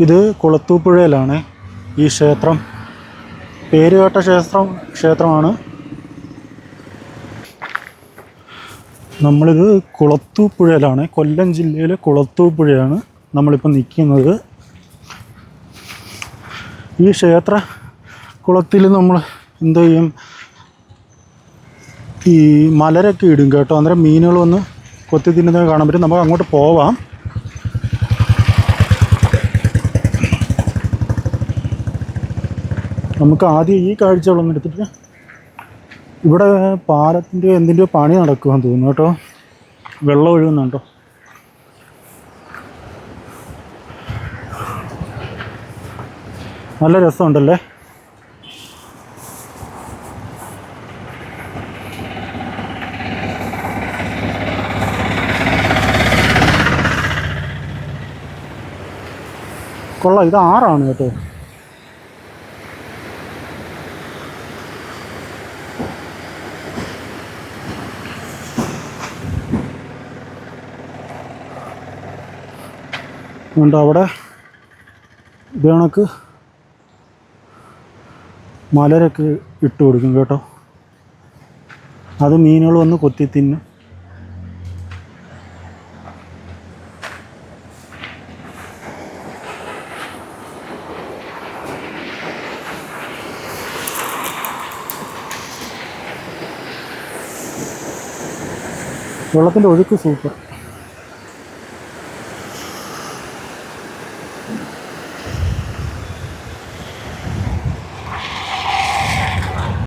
ഇത് കുളത്തൂപ്പുഴയിലാണ് ഈ ക്ഷേത്രം. പേരുകേട്ട ക്ഷേത്രമാണ്. നമ്മളിത് കുളത്തൂപ്പുഴയിലാണ്, കൊല്ലം ജില്ലയിലെ കുളത്തൂപ്പുഴയാണ് നമ്മളിപ്പോൾ നിൽക്കുന്നത്. ഈ ക്ഷേത്ര കുളത്തിൽ നമ്മൾ എന്ത് ചെയ്യും, ഈ മലരൊക്കെ ഇടും കേട്ടോ. അന്നേരം മീനുകൾ വന്ന് കൊത്തി തിന്നുന്നത് കാണാൻ പറ്റും. നമുക്ക് അങ്ങോട്ട് പോവാം. നമുക്ക് ആദ്യം ഈ കാഴ്ചകളൊന്നും എടുത്തിട്ട്, ഇവിടെ പാലത്തിൻ്റെ എന്തിൻ്റെയോ പണി നടക്കുമെന്ന് തോന്നുന്നു കേട്ടോ. വെള്ളം ഒഴുകുന്നുണ്ടോ? നല്ല രസമുണ്ടല്ലേ. കൊള്ളാം. ഇത് ആറാണ് കേട്ടോ. ഉണ്ട് അവിടെ ഇത് കണക്ക് മലരൊക്കെ ഇട്ട് കൊടുക്കും കേട്ടോ. അത് മീനുകൾ വന്ന് കൊത്തി തിന്നും. വെള്ളത്തിൻ്റെ ഒഴുക്ക് സൂപ്പർ.